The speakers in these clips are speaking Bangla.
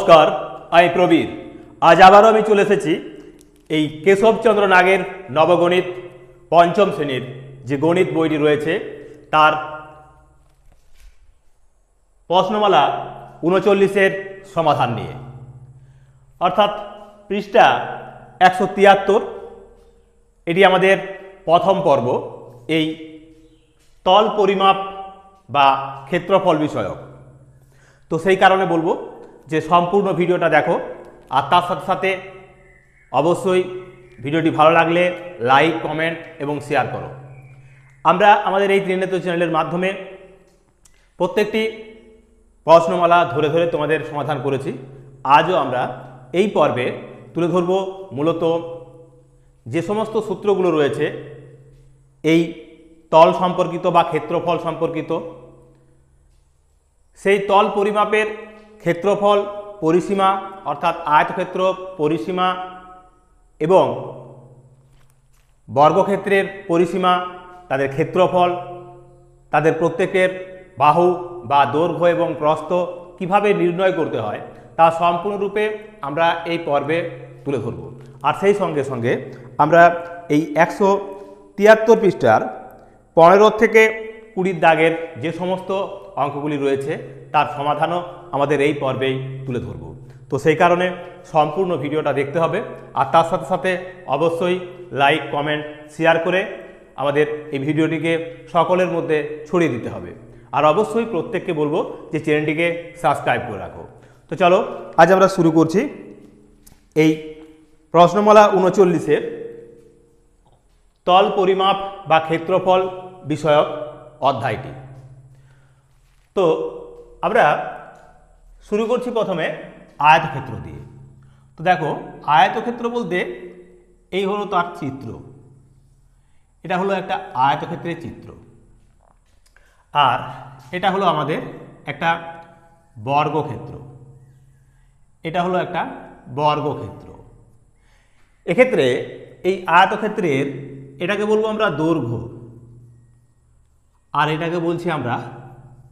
নমস্কার, আমি প্রবীর। আজ আবারও আমি চলে এসেছি এই কেশবচন্দ্র নাগের নবগণিত পঞ্চম শ্রেণীর যে গণিত বইটি রয়েছে তার প্রশ্নমালা ৩৯-এর সমাধান নিয়ে, অর্থাৎ পৃষ্ঠা ১৭৩। এটি আমাদের প্রথম পর্ব, এই তল পরিমাপ বা ক্ষেত্রফল বিষয়ক। তো সেই কারণে বলবো যে সম্পূর্ণ ভিডিওটা দেখো, আর তার সাথে সাথে অবশ্যই ভিডিওটি ভালো লাগলে লাইক, কমেন্ট এবং শেয়ার করো। আমরা আমাদের এই ত্রিনেত্র চ্যানেলের মাধ্যমে প্রত্যেকটি প্রশ্নমালা ধরে ধরে তোমাদের সমাধান করেছি। আজও আমরা এই পর্বে তুলে ধরব মূলত যে সমস্ত সূত্রগুলো রয়েছে এই তল সম্পর্কিত বা ক্ষেত্রফল সম্পর্কিত, সেই তল পরিমাপের ক্ষেত্রফল, পরিসীমা অর্থাৎ আয়তক্ষেত্র, পরিসীমা এবং বর্গক্ষেত্রের পরিসীমা, তাদের ক্ষেত্রফল, তাদের প্রত্যেকের বাহু বা দৈর্ঘ্য এবং প্রস্থ কিভাবে নির্ণয় করতে হয় তা সম্পূর্ণরূপে আমরা এই পর্বে তুলে ধরব। আর সেই সঙ্গে সঙ্গে আমরা এই ১৭৩ পৃষ্ঠার ১৫ থেকে ২০ দাগের যে সমস্ত অঙ্কগুলি রয়েছে তার সমাধানও আমাদের এই পর্বেই তুলে ধরব। তো সেই কারণে সম্পূর্ণ ভিডিওটা দেখতে হবে, আর তার সাথে সাথে অবশ্যই লাইক, কমেন্ট, শেয়ার করে আমাদের এই ভিডিওটিকে সকলের মধ্যে ছড়িয়ে দিতে হবে। আর অবশ্যই প্রত্যেককে বলবো যে চ্যানেলটিকে সাবস্ক্রাইব করে রাখো। তো চলো আজ আমরা শুরু করছি এই প্রশ্নমালা ৩৯-এর তল পরিমাপ বা ক্ষেত্রফল বিষয়ক অধ্যায়টি। তো আমরা শুরু করছি প্রথমে আয়তক্ষেত্র দিয়ে। তো দেখো, আয়তক্ষেত্র বলতে এই হলো তার চিত্র। এটা হলো একটা আয়তক্ষেত্রের চিত্র, আর এটা হলো আমাদের একটা বর্গক্ষেত্র। এটা হলো একটা বর্গক্ষেত্র। এক্ষেত্রে এই আয়তক্ষেত্রের এটাকে বলবো আমরা দৈর্ঘ্য, আর এটাকে বলছি আমরা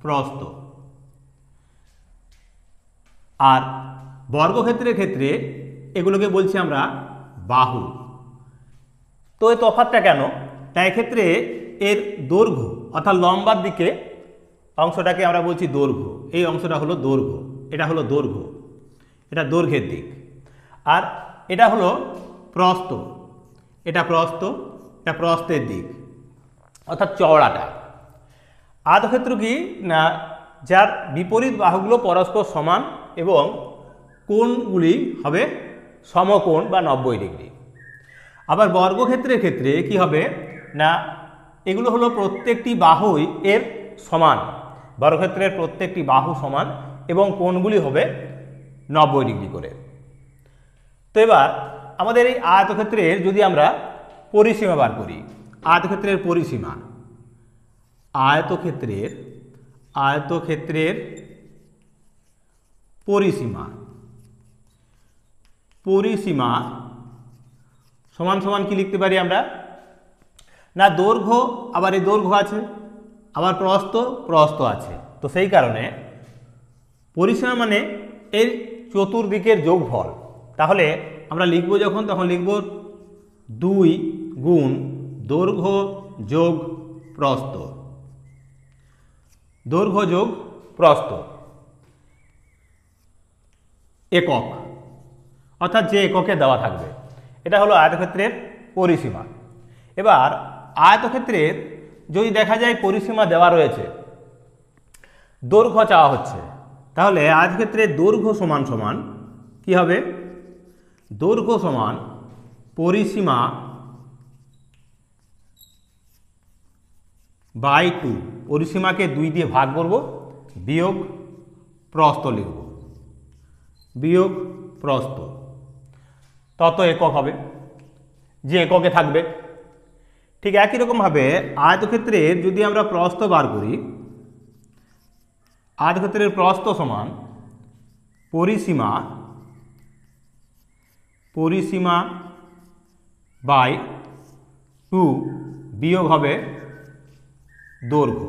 প্রস্থ। আর বর্গক্ষেত্রের ক্ষেত্রে এগুলোকে বলছি আমরা বাহু। তো এই তফাৎটা কেন? তাই এক্ষেত্রে এর দৈর্ঘ্য অর্থাৎ লম্বার দিকে অংশটাকে আমরা বলছি দৈর্ঘ্য। এই অংশটা হলো দৈর্ঘ্য, এটা হলো দৈর্ঘ্য, এটা দৈর্ঘ্যের দিক। আর এটা হলো প্রস্থ, এটা প্রস্থ, এটা প্রস্থের দিক অর্থাৎ চওড়াটা। আয়তক্ষেত্র কি না, যার বিপরীত বাহুগুলো পরস্পর সমান এবং কোণগুলি হবে সমকোণ বা ৯০ ডিগ্রি। আবার বর্গক্ষেত্রের ক্ষেত্রে কি হবে না, এগুলো হলো প্রত্যেকটি বাহুই এর সমান। বর্গক্ষেত্রের প্রত্যেকটি বাহু সমান এবং কোণগুলি হবে ৯০ ডিগ্রি করে। তো এবার আমাদের এই আয়তক্ষেত্রের যদি আমরা পরিসীমা বার করি, আয়তক্ষেত্রের পরিসীমা, আয়তক্ষেত্রের পরিসীমা, পরিসীমা সমান সমান কি লিখতে পারি আমরা না, দৈর্ঘ্য, আবার এই দৈর্ঘ্য আছে, আবার প্রস্থ আছে। তো সেই কারণে পরিসীমা মানে এর চতুর্দিকের যোগফল। তাহলে আমরা লিখব যখন, তখন লিখব ২ গুণ দৈর্ঘ্য যোগ প্রস্থ, দৈর্ঘ্য যোগ প্রস্থ একক, অর্থাৎ যে এককে দেওয়া থাকবে। এটা হলো আয়তক্ষেত্রের পরিসীমা। এবার আয়তক্ষেত্রের যদি দেখা যায় পরিসীমা দেওয়া রয়েছে, দৈর্ঘ্য চাওয়া হচ্ছে, তাহলে আয়তক্ষেত্রের দৈর্ঘ্য সমান সমান কি হবে, দৈর্ঘ্য সমান পরিসীমা বাই 2। পরিসীমাকে ২ দিয়ে ভাগ করব, বিয়োগ প্রস্থ লিখব, বিয়োগ প্রস্থ, তত একক হবে যে এককে থাকবে। ঠিক একই রকমভাবে আয়তক্ষেত্রের যদি আমরা প্রস্থ বার করি, আয়তক্ষেত্রের প্রস্থ সমান পরিসীমা বাই 2 বিয়োগ হবে দৈর্ঘ্য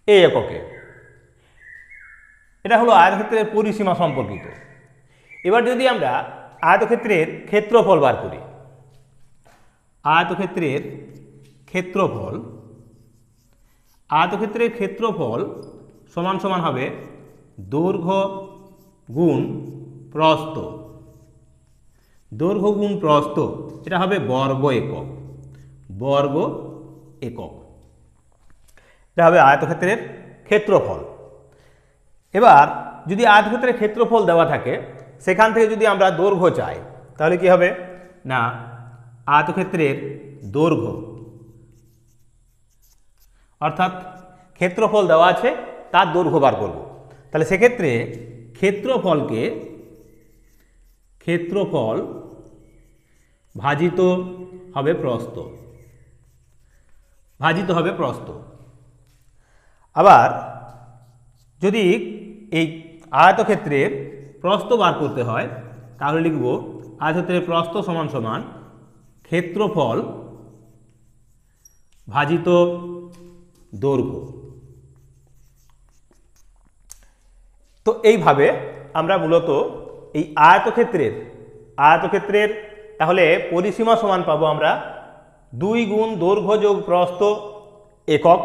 এই এককে। এটা হলো আয়তক্ষেত্রের পরিসীমা সম্পর্কিত। এবার যদি আমরা আয়তক্ষেত্রের ক্ষেত্রফল বার করি, আয়তক্ষেত্রের ক্ষেত্রফল সমান সমান হবে দৈর্ঘ্য গুণ প্রস্থ, দৈর্ঘ্য গুণ প্রস্থ, এটা হবে বর্গ একক, এটা হবে আয়তক্ষেত্রের ক্ষেত্রফল। এবার যদি আয়তক্ষেত্রের ক্ষেত্রফল দেওয়া থাকে, সেখান থেকে যদি আমরা দৈর্ঘ্য চাই, তাহলে কি হবে না আয়তক্ষেত্রের দৈর্ঘ্য, অর্থাৎ ক্ষেত্রফল দেওয়া আছে তার দৈর্ঘ্য বার করব। তাহলে সেক্ষেত্রে ক্ষেত্রফল ভাজিত হবে প্রস্থ, আবার যদি এই আয়তক্ষেত্রের প্রস্থ বার করতে হয়, তাহলে লিখব আয়তক্ষেত্রের প্রস্থ সমান সমান ক্ষেত্রফল ভাজিত দৈর্ঘ্য। তো এইভাবে আমরা মূলত এই আয়তক্ষেত্রের তাহলে পরিসীমা সমান পাবো আমরা 2 গুণ দৈর্ঘ্য যোগ প্রস্থ একক।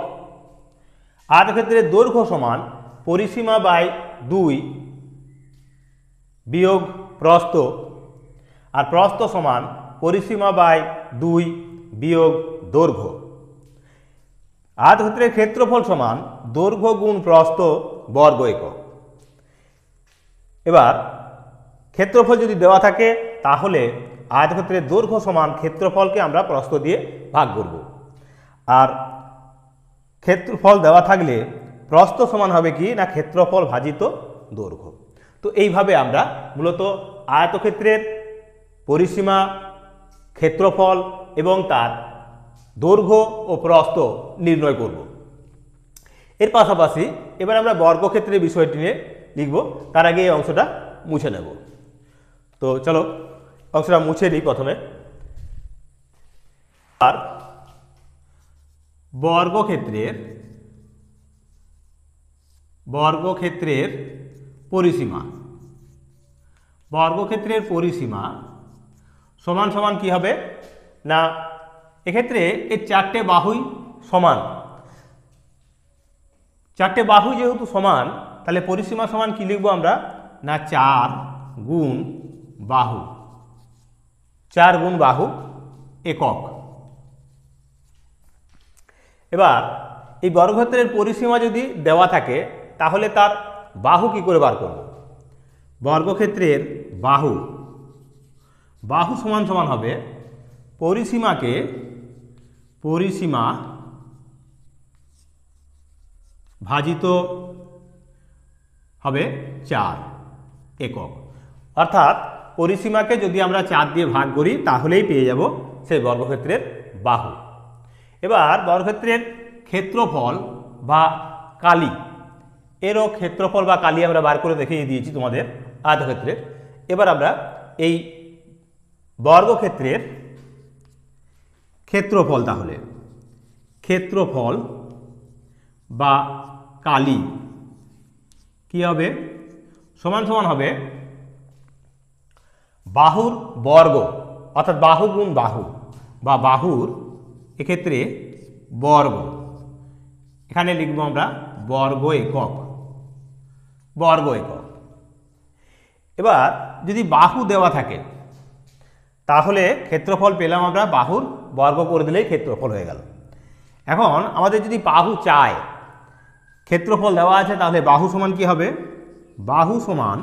আয়তক্ষেত্রের দৈর্ঘ্য সমান পরিসীমা বাই 2 বিয়োগ প্রস্থ, আর প্রস্থ সমান পরিসীমা বাই 2 বিয়োগ দৈর্ঘ্য। আয়তক্ষেত্রের ক্ষেত্রফল সমান দৈর্ঘ্য গুণ প্রস্থ বর্গ একক। এবার ক্ষেত্রফল যদি দেওয়া থাকে, তাহলে আয়তক্ষেত্রের দৈর্ঘ্য সমান ক্ষেত্রফলকে আমরা প্রস্থ দিয়ে ভাগ করব, আর ক্ষেত্রফল দেওয়া থাকলে প্রস্থ সমান হবে কি না ক্ষেত্রফল ভাজিত দৈর্ঘ্য। তো এইভাবে আমরা মূলত আয়তক্ষেত্রের পরিসীমা, ক্ষেত্রফল এবং তার দৈর্ঘ্য ও প্রস্থ নির্ণয় করব। এর পাশাপাশি এবার আমরা বর্গক্ষেত্রের বিষয়টি নিয়ে লিখব, তার আগে এই অংশটা মুছে নেব। তো চলো অংশটা মুছে নিই প্রথমে। আর বর্গক্ষেত্রের পরিসীমা সমান সমান কি হবে না, এক্ষেত্রে এই 4টে বাহুই সমান, 4টে বাহু যেহেতু সমান, তাহলে পরিসীমা সমান কি লিখবো আমরা না 4 গুণ বাহু একক। এবার এই বর্গক্ষেত্রের পরিসীমা যদি দেওয়া থাকে, তাহলে তার বাহু কি করে বার করব? বর্গক্ষেত্রের বাহু সমান সমান হবে পরিসীমা ভাজিত হবে 4 একক, অর্থাৎ পরিসীমাকে যদি আমরা 4 দিয়ে ভাগ করি, তাহলেই পেয়ে যাব সেই বর্গক্ষেত্রের বাহু। এবার বর্গক্ষেত্রের ক্ষেত্রফল বা কালি, এরও ক্ষেত্রফল বা কালি আমরা বার করে দেখিয়ে দিয়েছি তোমাদের আয়তক্ষেত্রের। এবার আমরা এই বর্গক্ষেত্রের ক্ষেত্রফল, তাহলে ক্ষেত্রফল বা কালি কি হবে সমান সমান হবে বাহুর বর্গ, অর্থাৎ বাহু গুণ বাহু বা বাহুর এক্ষেত্রে বর্গ, এখানে লিখব আমরা বর্গ একক। এবার যদি বাহু দেওয়া থাকে, তাহলে ক্ষেত্রফল পেলাম আমরা বাহুর বর্গ করে দিলেই ক্ষেত্রফল হয়ে গেল। এখন আমাদের যদি বাহু চাই, ক্ষেত্রফল দেওয়া আছে, তাহলে বাহু সমান কি হবে? বাহু সমান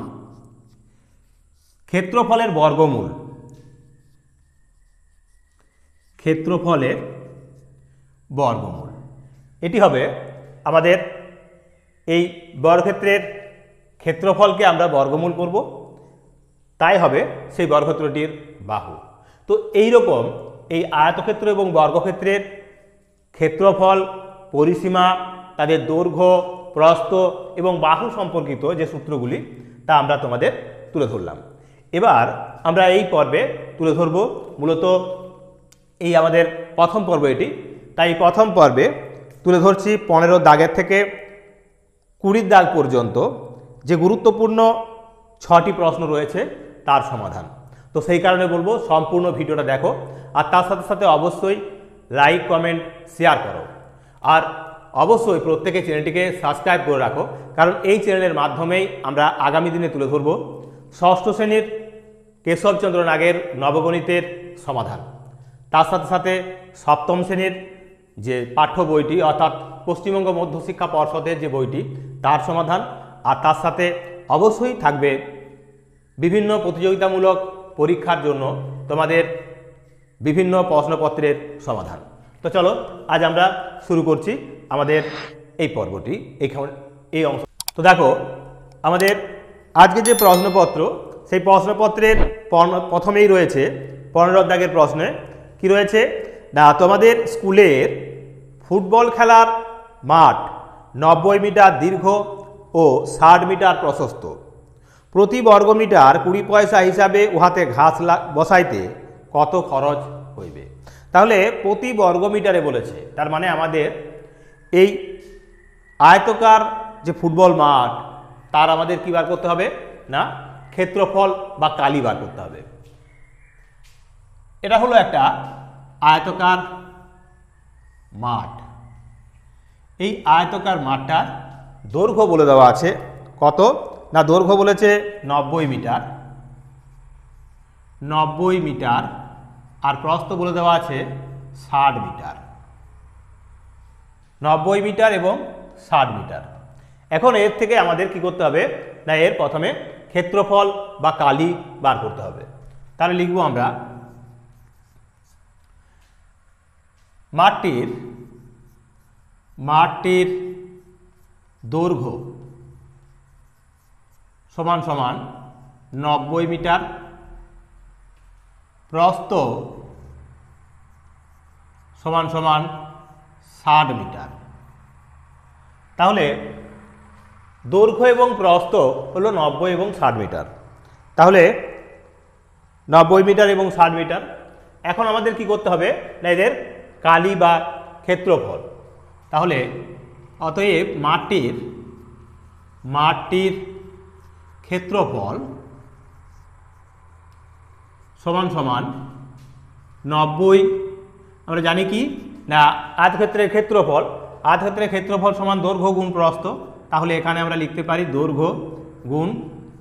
ক্ষেত্রফলের বর্গমূল, এটি হবে আমাদের এই বর্গক্ষেত্রের ক্ষেত্রফলকে আমরা বর্গমূল করব, তাই হবে সেই বর্গক্ষেত্রটির বাহু। তো এই রকম এই আয়তক্ষেত্র এবং বর্গক্ষেত্রের ক্ষেত্রফল, পরিসীমা, তাদের দৈর্ঘ্য, প্রস্থ এবং বাহু সম্পর্কিত যে সূত্রগুলি, তা আমরা তোমাদের তুলে ধরলাম। এবার আমরা এই পর্বে তুলে ধরব মূলত এই আমাদের প্রথম পর্ব এটি, তাই প্রথম পর্বে তুলে ধরছি 15 দাগের থেকে 20 দাগ পর্যন্ত যে গুরুত্বপূর্ণ 6টি প্রশ্ন রয়েছে তার সমাধান। তো সেই কারণে বলবো সম্পূর্ণ ভিডিওটা দেখো, আর তার সাথে সাথে অবশ্যই লাইক কমেন্ট শেয়ার করো, আর অবশ্যই প্রত্যেকে চ্যানেলটিকে সাবস্ক্রাইব করে রাখো, কারণ এই চ্যানেলের মাধ্যমেই আমরা আগামী দিনে তুলে ধরব ষষ্ঠ শ্রেণীর কেশবচন্দ্র নাগের নবগণিতের সমাধান, তার সাথে সাথে সপ্তম শ্রেণীর যে পাঠ্য বইটি অর্থাৎ পশ্চিমবঙ্গ মধ্যশিক্ষা পর্ষদের যে বইটি তার সমাধান, আর তার সাথে অবশ্যই থাকবে বিভিন্ন প্রতিযোগিতামূলক পরীক্ষার জন্য তোমাদের বিভিন্ন প্রশ্নপত্রের সমাধান। তো চলো আজ আমরা শুরু করছি আমাদের এই পর্বটি, এই অংশ। তো দেখো আমাদের আজকে যে প্রশ্নপত্র, সেই প্রশ্নপত্রের প্রথমেই রয়েছে 15 দাগের প্রশ্নে কি রয়েছে না, তোমাদের স্কুলের ফুটবল খেলার মাঠ 90 মিটার দীর্ঘ ও 60 মিটার প্রশস্ত, প্রতি বর্গমিটার 20 পয়সা হিসাবে উহাতে ঘাস বসাইতে কত খরচ হইবে। তাহলে প্রতি বর্গমিটারে বলেছে, তার মানে আমাদের এই আয়তকার যে ফুটবল মাঠ তার আমাদের কি বার করতে হবে না, ক্ষেত্রফল বা কালি বার করতে হবে। এটা হলো একটা আয়তকার মাঠ, এই আয়তকার মাঠটার দৈর্ঘ্য বলে দেওয়া আছে কত না, দৈর্ঘ্য বলেছে 90 মিটার, 90 মিটার, আর প্রস্থ বলে দেওয়া আছে 60 মিটার, 90 মিটার এবং 60 মিটার। এখন এর থেকে আমাদের কি করতে হবে না, এর প্রথমে ক্ষেত্রফল বা কালি বার করতে হবে। তাহলে লিখব আমরা মাঠটির দৈর্ঘ্য সমান সমান 90 মিটার, প্রস্থ সমান সমান 60 মিটার। তাহলে দৈর্ঘ্য এবং প্রস্থ হলো 90 এবং 60 মিটার, তাহলে 90 মিটার এবং 60 মিটার। এখন আমাদের কি করতে হবে না, এদের কালি বা ক্ষেত্রফল। তাহলে অতএব মাঠটির ক্ষেত্রফল সমান সমান 90, আমরা জানি কি না আয়তক্ষেত্রের ক্ষেত্রফল সমান দৈর্ঘ্য গুণ প্রস্থ। তাহলে এখানে আমরা লিখতে পারি দৈর্ঘ্য গুণ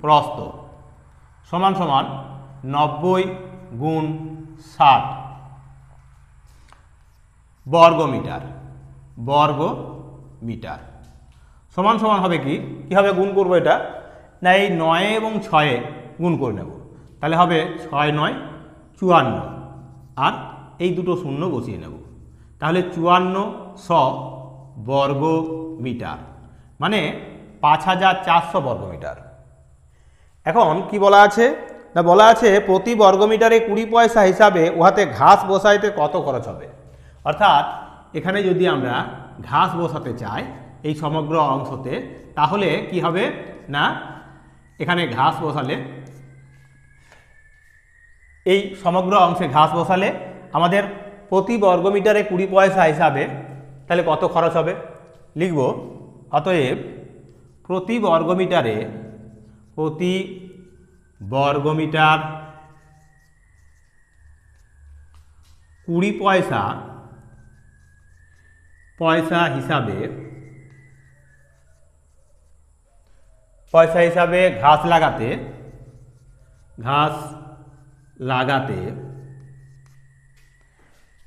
প্রস্থ সমান সমান 90 গুণ 60 বর্গমিটার সমান সমান হবে কি হবে গুণ করবো এটা না, এই 9 এবং 6 গুণ করে নেব, তাহলে হবে 6 9 54, আর এই দুটো শূন্য বসিয়ে নেব, তাহলে 5400 বর্গমিটার, মানে 5400 বর্গমিটার। এখন কি বলা আছে না, বলা আছে প্রতি বর্গমিটারে 20 পয়সা হিসাবে উহাতে ঘাস বসাইতে কত খরচ হবে। অর্থাৎ এখানে যদি আমরা ঘাস বসাতে চাই এই সমগ্র অংশতে, তাহলে কি হবে না, এখানে ঘাস বসালে, এই সমগ্র অংশে ঘাস বসালে আমাদের প্রতি বর্গমিটারে 20 পয়সা হিসাবে তাহলে কত খরচ হবে লিখব। অতএব প্রতি বর্গমিটার 20 পয়সা হিসাবে ঘাস লাগাতে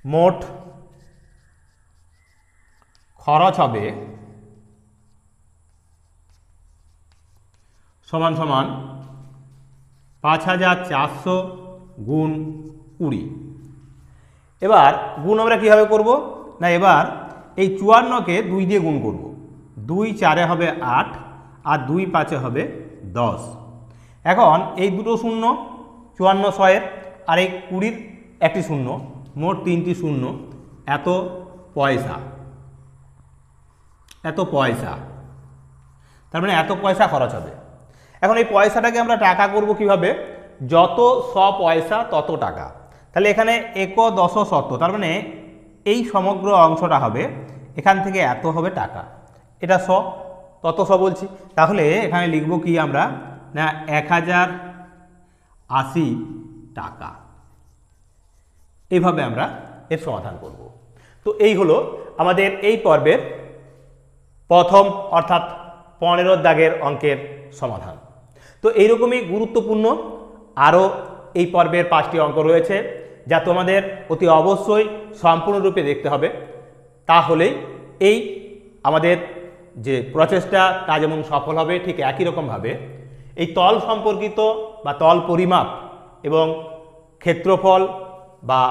মোট খরচ হবে সমান সমান 5400 গুণ 20। এবার গুণ আমরা কীভাবে করব না, এবার এই 54কে 2 দিয়ে গুণ করব, 2 4 হবে 8, আর 2 5 হবে 10। এখন এই দুটো শূন্য 54 6-এর আর এই 20-র একটি শূন্য, মোট 3টি শূন্য, এত পয়সা, তার মানে এত পয়সা খরচ হবে। এখন এই পয়সাটাকে আমরা টাকা করব কিভাবে, যত 100 পয়সা তত টাকা। তাহলে এখানে 1 10 শত, তার মানে এই সমগ্র অংশটা হবে, এখান থেকে এত হবে টাকা, এটা 100, তত শ বলছি। তাহলে এখানে লিখব কি আমরা, না 1080 টাকা। এইভাবে আমরা এর সমাধান করব। তো এই হলো আমাদের এই পর্বের প্রথম অর্থাৎ 15 দাগের অঙ্কের সমাধান। তো এইরকমই গুরুত্বপূর্ণ আরও এই পর্বের 5টি অঙ্ক রয়েছে, যা তোমাদের অতি অবশ্যই সম্পূর্ণরূপে দেখতে হবে। তাহলেই এই আমাদের যে প্রচেষ্টা তা যেমন সফল হবে, ঠিক একই রকমভাবে এই তল সম্পর্কিত বা তল পরিমাপ এবং ক্ষেত্রফল বা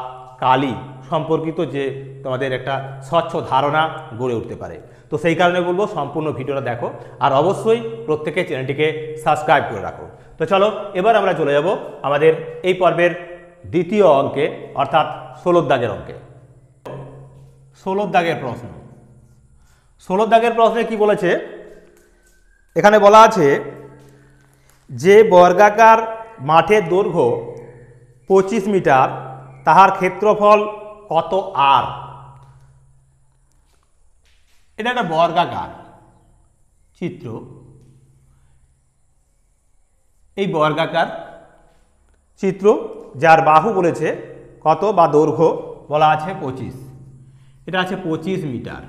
কালি সম্পর্কিত যে তোমাদের একটা স্বচ্ছ ধারণা গড়ে উঠতে পারে। তো সেই কারণে বলবো সম্পূর্ণ ভিডিওটা দেখো, আর অবশ্যই প্রত্যেকে চ্যানেলটিকে সাবস্ক্রাইব করে রাখো। তো চলো এবার আমরা চলে যাব আমাদের এই পর্বের দ্বিতীয় অঙ্কে অর্থাৎ 16 দাগের অঙ্কে। 16 দাগের প্রশ্ন। 16 দাগের প্রশ্নে কি বলেছে, এখানে বলা আছে যে বর্গাকার মাঠের দৈর্ঘ্য 25 মিটার, তাহার ক্ষেত্রফল কত আর? এটা একটা বর্গাকার চিত্র। এই বর্গাকার চিত্র যার বাহু বলেছে কত বা দৈর্ঘ্য বলা আছে 25, এটা আছে 25 মিটার।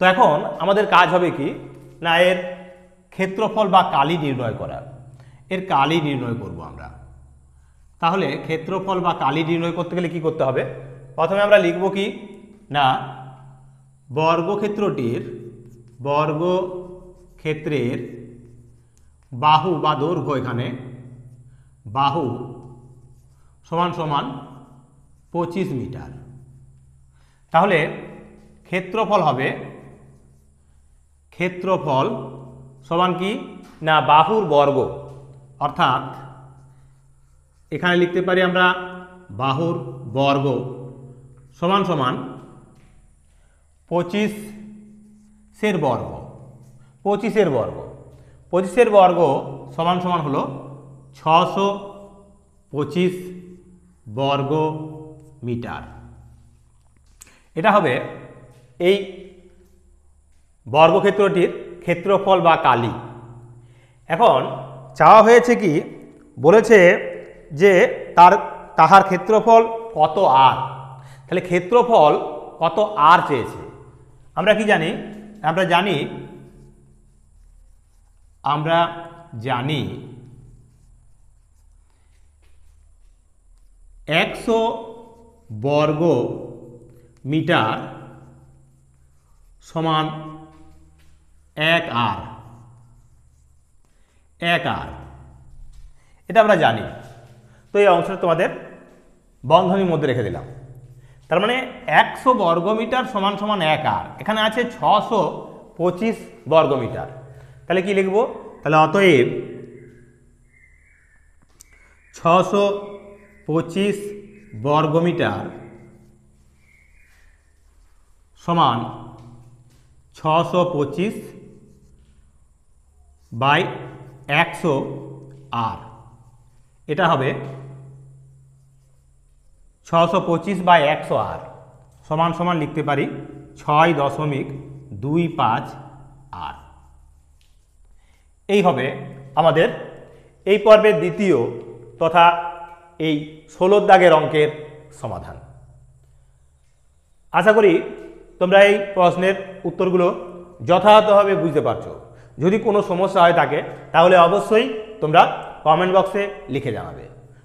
তো এখন আমাদের কাজ হবে কি, না এর ক্ষেত্রফল বা কালি নির্ণয় করা। এর কালি নির্ণয় করব আমরা। তাহলে ক্ষেত্রফল বা কালি নির্ণয় করতে গেলে কি করতে হবে, প্রথমে আমরা লিখব কি, না বর্গক্ষেত্রের বাহু বা দৈর্ঘ্য, এখানে বাহু সমান সমান 25 মিটার। তাহলে ক্ষেত্রফল হবে, ক্ষেত্রফল সমান কি, না বাহুর বর্গ, অর্থাৎ এখানে লিখতে পারি আমরা বাহুর বর্গ সমান সমান 25-এর বর্গ। 25-এর বর্গ, 25-এর বর্গ সমান সমান হলো 625 বর্গ মিটার। এটা হবে এই বর্গক্ষেত্রটির ক্ষেত্রফল বা কালি। এখন চাওয়া হয়েছে কি, বলেছে যে তাহার ক্ষেত্রফল কত আর। তাহলে ক্ষেত্রফল কত আর চেয়েছে। আমরা কি জানি, আমরা জানি 100 বর্গ মিটার সমান 1 আর। 1 আর, এটা আমরা জানি। তো এই অংশটা তোমাদের বন্ধনীর মধ্যে রেখে দিলাম। তার মানে 100 বর্গমিটার সমান সমান 1 আর। এখানে আছে 625 বর্গমিটার। তাহলে কি লিখব, তাহলে অতএব 625 বর্গমিটার সমান 625 বাই 100 আর। এটা হবে 625 বাই 100 আর সমান সমান লিখতে পারি 6.25 আর। এই হবে আমাদের এই পর্বের দ্বিতীয় তথা এই 16 দাগের অঙ্কের সমাধান। আশা করি তোমরা এই প্রশ্নের উত্তরগুলো যথাযথভাবে বুঝতে পারছো। যদি কোনো সমস্যা হয় থাকে তাহলে অবশ্যই তোমরা কমেন্ট বক্সে লিখে জানাবে।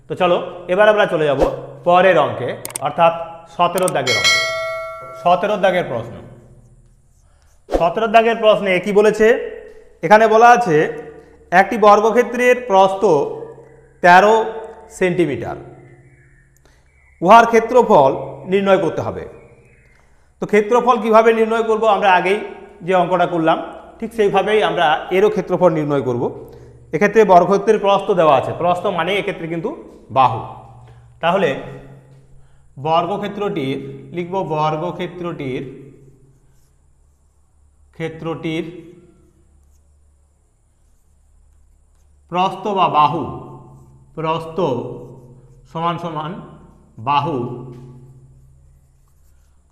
তো চলো এবার আমরা চলে যাব পরের অঙ্কে অর্থাৎ 17 দাগের অঙ্কে। 17 দাগের প্রশ্ন। 17 দাগের প্রশ্নে কি বলেছে, এখানে বলা আছে একটি বর্গক্ষেত্রের প্রস্থ 13 সেন্টিমিটার, উহার ক্ষেত্রফল নির্ণয় করতে হবে। তো ক্ষেত্রফল কিভাবে নির্ণয় করব, আমরা আগেই যে অঙ্কটা করলাম ঠিক সেইভাবেই আমরা এরও ক্ষেত্রফল নির্ণয় করব। এক্ষেত্রে বর্গক্ষেত্রের প্রস্থ দেওয়া আছে, প্রস্থ মানে এক্ষেত্রে কিন্তু বাহু। তাহলে বর্গক্ষেত্রটির লিখব, ক্ষেত্রটির প্রস্থ বা বাহু, প্রস্থ সমান সমান বাহু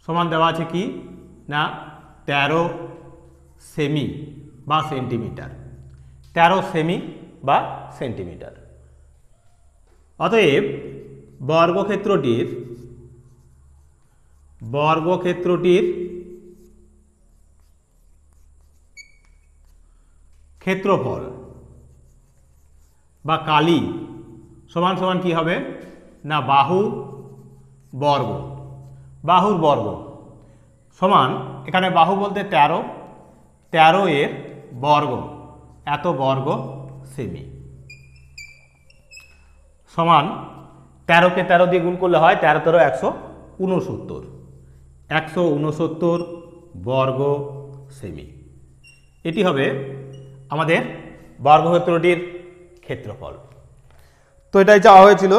সমান দেওয়া আছে কি, না 13 সেমি বা সেন্টিমিটার, 13 সেমি বা সেন্টিমিটার। অতএব বর্গক্ষেত্রটির ক্ষেত্রফল বা কালি সমান সমান কি হবে না বাহুর বর্গ সমান, এখানে বাহু বলতে 13 এর বর্গ, এত বর্গ সেমি সমান 13কে 13 দিয়ে গুণ করলে হয় 13 13 169 বর্গ সেমি। এটি হবে আমাদের বর্গক্ষেত্রটির ক্ষেত্রফল। তো এটাই চাওয়া হয়েছিল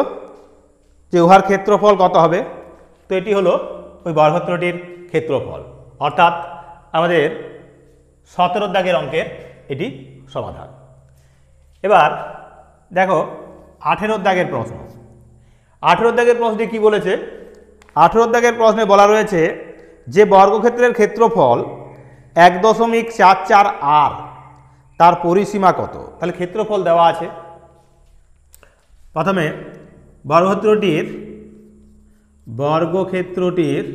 যে উহার ক্ষেত্রফল কত হবে। তো এটি হলো ওই বর্গক্ষেত্রটির ক্ষেত্রফল, অর্থাৎ আমাদের 17 দাগের অঙ্কের এটি সমাধান। এবার দেখো 18 দাগের প্রশ্ন। 18 দাগের প্রশ্নে কি বলেছে? 18 দাগের প্রশ্নে বলা রয়েছে যে বর্গক্ষেত্রের ক্ষেত্রফল 1.44 আর তার পরিসীমা কত। তাহলে ক্ষেত্রফল দেওয়া আছে। প্রথমে বর্গক্ষেত্রটির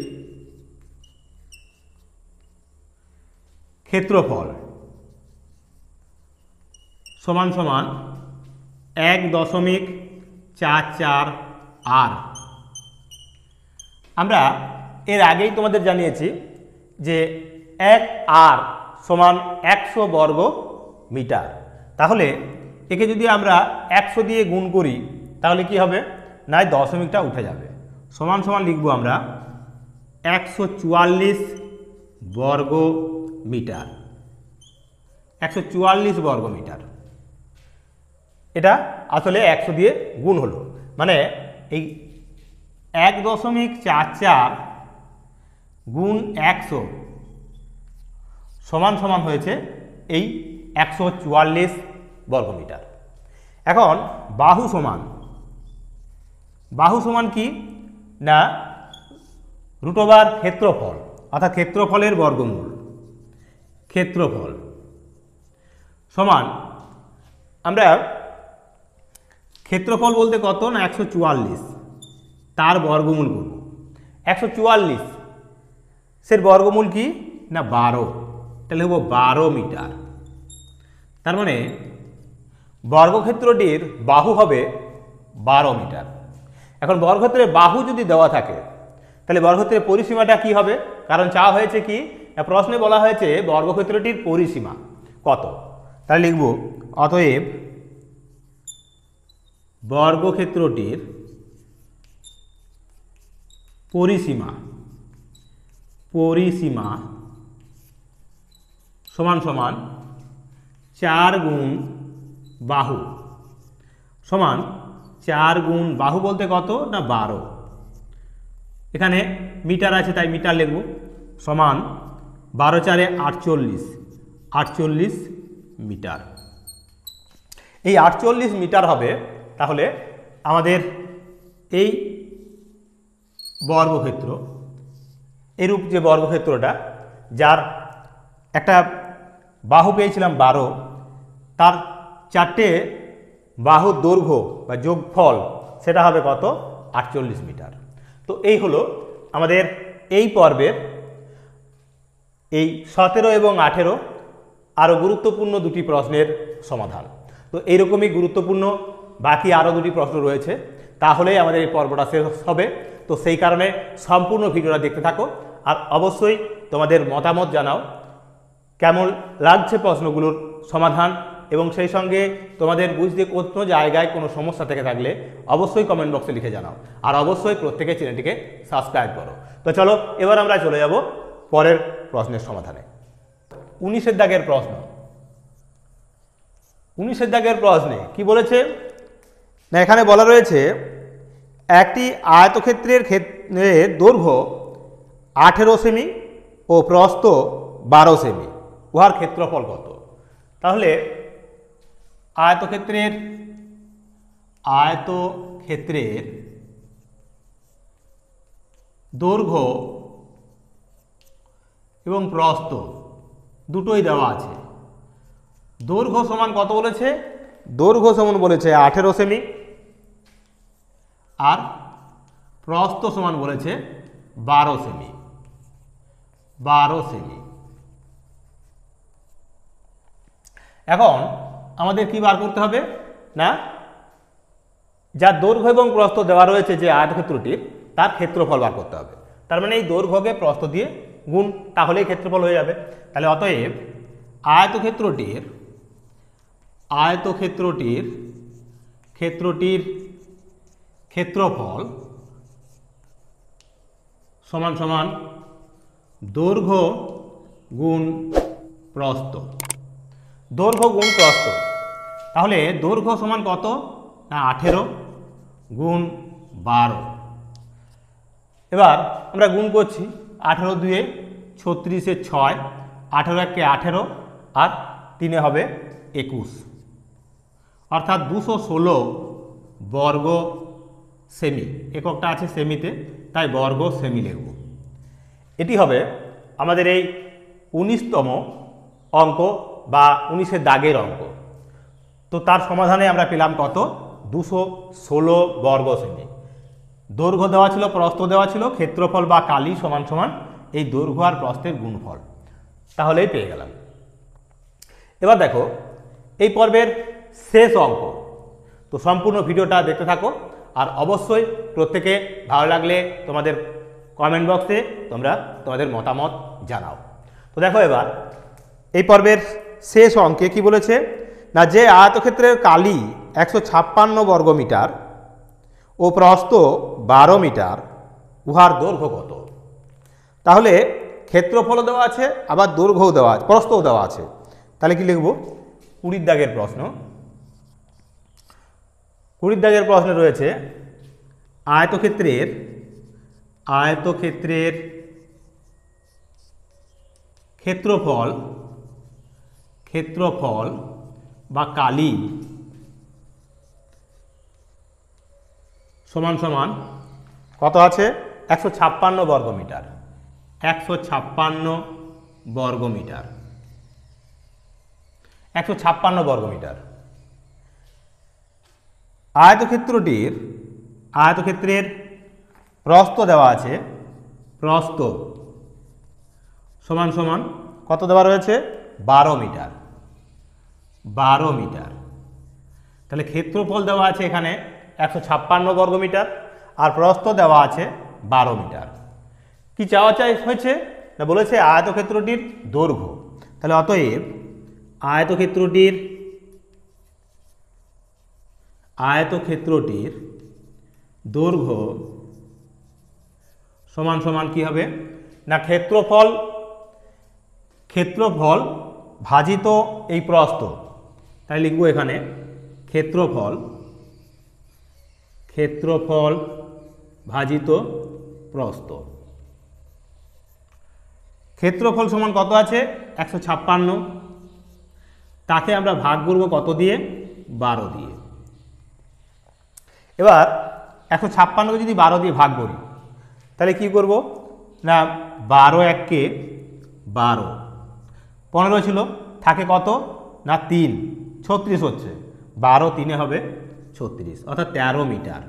ক্ষেত্রফল সমান সমান 1.44 আর। আমরা এর আগেই তোমাদের জানিয়েছি যে 1 আর সমান 100 বর্গ মিটার। তাহলে একে যদি আমরা 100 দিয়ে গুণ করি তাহলে কি হবে না দশমিকটা উঠে যাবে। সমান সমান লিখব আমরা 144 বর্গ মিটার, 144 বর্গ মিটার। এটা আসলে 100 দিয়ে গুণ হলো, মানে এই 1.44 গুণ 100 সমান সমান হয়েছে এই 144 বর্গমিটার। এখন বাহু সমান কি না √, ক্ষেত্রফল অর্থাৎ ক্ষেত্রফলের বর্গমূল। ক্ষেত্রফল সমান আমরা ক্ষেত্রফল বলতে কত না 144, তার বর্গমূল করব। 144 এর বর্গমূল কি না 12, তাহলে লিখব 12 মিটার। তার মানে বর্গক্ষেত্রটির বাহু হবে 12 মিটার। এখন বর্গক্ষেত্রের বাহু যদি দেওয়া থাকে তাহলে বর্গক্ষেত্রের পরিসীমাটা কি হবে? কারণ চাওয়া হয়েছে কি প্রশ্নে বলা হয়েছে বর্গক্ষেত্রটির পরিসীমা কত। তাহলে লিখব অতএব বর্গক্ষেত্রটির পরিসীমা সমান সমান 4 গুণ বাহু সমান 4 গুণ বাহু বলতে কত না 12, এখানে মিটার আছে তাই মিটার লিখব সমান 12 4 48 মিটার। এই 48 মিটার হবে তাহলে আমাদের এই বর্গক্ষেত্র, এরূপ যে বর্গক্ষেত্রটা যার একটা বাহু পেয়েছিলাম 12, তার 4টে বাহুর দৈর্ঘ্য বা যোগফল সেটা হবে কত 48 মিটার। তো এই হলো আমাদের এই পর্বের এই 17 এবং 18 আরও গুরুত্বপূর্ণ দুটি প্রশ্নের সমাধান। তো এইরকমই গুরুত্বপূর্ণ বাকি আরও দুটি প্রশ্ন রয়েছে, তাহলেই আমাদের এই পর্বটা শেষ হবে। তো সেই কারণে সম্পূর্ণ ভিডিওটা দেখতে থাকো, আর অবশ্যই তোমাদের মতামত জানাও কেমন লাগছে প্রশ্নগুলোর সমাধান, এবং সেই সঙ্গে তোমাদের বুঝতে কোনো জায়গায় কোনো সমস্যা থেকে থাকলে অবশ্যই কমেন্ট বক্সে লিখে জানাও, আর অবশ্যই প্রত্যেকে চ্যানেলটিকে সাবস্ক্রাইব করো। তো চলো এবার আমরা চলে যাব পরের প্রশ্নের সমাধানে। 19 দাগের প্রশ্ন। 19 দাগের প্রশ্নে কি বলেছে না এখানে বলা রয়েছে একটি আয়তক্ষেত্রের দৈর্ঘ্য 18 সেমি ও প্রস্থ 12 সেমি, উহার ক্ষেত্রফল কত। তাহলে আয়তক্ষেত্রের দৈর্ঘ্য এবং প্রস্থ দুটোই দেওয়া আছে। দৈর্ঘ্য সমান কত বলেছে? দৈর্ঘ্য সমান বলেছে 18 সেমি, আর প্রস্থ সমান বলেছে 12 সেমি। 12 সেমি। এখন আমাদের কি বার করতে হবে না, যা দৈর্ঘ্য এবং প্রস্থ দেওয়া রয়েছে যে আয়তক্ষেত্রটির, তার ক্ষেত্রফল বার করতে হবে। তার মানে এই দৈর্ঘ্যকে প্রস্থ দিয়ে গুণ, তাহলেই ক্ষেত্রফল হয়ে যাবে। তাহলে অতএব আয়তক্ষেত্রটির ক্ষেত্রফল সমান সমান দৈর্ঘ্য গুণ প্রস্থ। দৈর্ঘ্য গুণ প্রস্থ, তাহলে দৈর্ঘ্য সমান কত না 18 গুণ 12। এবার আমরা গুণ করছি, 18 দুয়ে 36 6, 18 একে 18 আর 3 হবে 21, অর্থাৎ 216 বর্গ সেমি। এককটা আছে সেমিতে, তাই বর্গ সেমি লিখব। এটি হবে আমাদের এই 19তম অঙ্ক বা 19-এর দাগের অঙ্ক। তো তার সমাধানে আমরা পেলাম কত? 216 বর্গ সেমি। দৈর্ঘ্য দেওয়া ছিল, প্রস্থ দেওয়া ছিল, ক্ষেত্রফল বা কালি সমান সমান এই দৈর্ঘ্য আর প্রস্থের গুণফল, তাহলেই পেয়ে গেলাম। এবার দেখো এই পর্বের শেষ অঙ্ক। তো সম্পূর্ণ ভিডিওটা দেখতে থাকো, আর অবশ্যই প্রত্যেকে ভালো লাগলে তোমাদের কমেন্ট বক্সে তোমরা তোমাদের মতামত জানাও। তো দেখো এবার এই পর্বের শেষ অঙ্কে কি বলেছে না, যে আয়তক্ষেত্রের কালি 156 বর্গমিটার ও প্রস্থ 12 মিটার, উহার দৈর্ঘ্য কত? তাহলে ক্ষেত্রফল দেওয়া আছে, আবার দৈর্ঘ্যও দেওয়া আছে, প্রস্থও দেওয়া আছে। তাহলে কি লিখব? 20 দাগের প্রশ্ন। 20 দাগের প্রশ্নে রয়েছে আয়তক্ষেত্রের ক্ষেত্রফল বা কালি সমান সমান কত আছে? 156 বর্গমিটার। 156 বর্গমিটার। 156 বর্গমিটার। আয়তক্ষেত্রের প্রস্থ দেওয়া আছে, প্রস্থ সমান সমান কত দেওয়া রয়েছে? 12 মিটার। 12 মিটার। তাহলে ক্ষেত্রফল দেওয়া আছে এখানে 156 বর্গমিটার, আর প্রস্থ দেওয়া আছে 12 মিটার। কি চাওয়া হয়েছে না, বলেছে আয়তক্ষেত্রটির দৈর্ঘ্য। তাহলে অতএব আয়তক্ষেত্রটির দৈর্ঘ্য সমান সমান কি হবে না, ক্ষেত্রফল ভাজিত এই প্রস্থ। তাই লিখব এখানে ক্ষেত্রফল ভাজিত প্রস্থ। ক্ষেত্রফল সমান কত আছে? 156। তাকে আমরা ভাগ করব কত দিয়ে? 12 দিয়ে। এবার 156কে যদি 12 দিয়ে ভাগ করি, তাহলে কি করব না, 12 একে 12, 15 ছিল, থাকে কত না 3, 36 হচ্ছে, 12 3 হবে 36, অর্থাৎ 13 মিটার।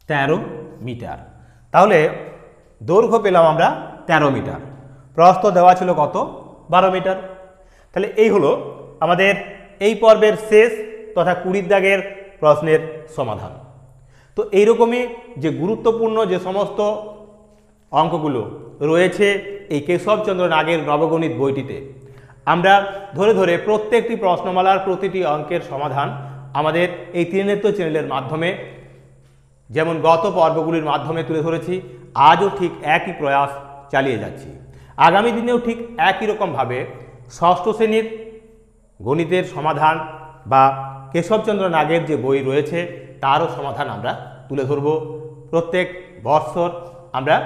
13 মিটার। তাহলে দৈর্ঘ্য পেলাম আমরা 13 মিটার, প্রস্থ দেওয়া ছিল কত? 12 মিটার। তাহলে এই হলো আমাদের এই পর্বের শেষ তথা 20 দাগের প্রশ্নের সমাধান। তো এইরকমই যে গুরুত্বপূর্ণ যে সমস্ত অঙ্কগুলো রয়েছে এই কেশবচন্দ্র নাগের নবগণিত বইটিতে, আমরা ধরে ধরে প্রত্যেকটি প্রশ্নমালার প্রতিটি অঙ্কের সমাধান আমাদের এই ত্রিনেত্র চ্যানেলের মাধ্যমে, যেমন গত পর্বগুলির মাধ্যমে তুলে ধরেছি, আজও ঠিক একই প্রয়াস চালিয়ে যাচ্ছি। আগামী দিনেও ঠিক একই রকমভাবে ষষ্ঠ শ্রেণীর গণিতের সমাধান বা কেশবচন্দ্র নাগের যে বই রয়েছে তারও সমাধান আমরা তুলে ধরব। প্রত্যেক বৎসর আমরা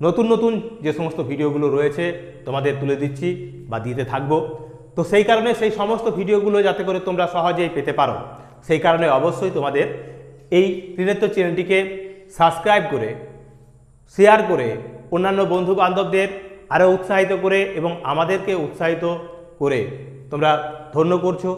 নতুন নতুন যে সমস্ত ভিডিওগুলো রয়েছে তোমাদের তুলে দিচ্ছি বা দিতে থাকব। তো সেই কারণে সেই সমস্ত ভিডিওগুলো যাতে করে তোমরা সহজেই পেতে পারো, সেই কারণে অবশ্যই তোমাদের এই ত্রিনেত্র চ্যানেলটিকে সাবস্ক্রাইব করে, শেয়ার করে, অন্যান্য বন্ধু বান্ধবদের আরও উৎসাহিত করে এবং আমাদেরকে উৎসাহিত করে তোমরা ধন্য করছো,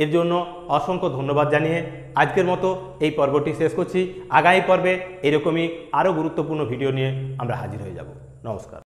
এর জন্য অসংখ্য ধন্যবাদ জানিয়ে আজকের মতো এই পর্বটি শেষ করছি। আগামী পর্বে এরকমই আরও গুরুত্বপূর্ণ ভিডিও নিয়ে আমরা হাজির হয়ে যাব। নমস্কার।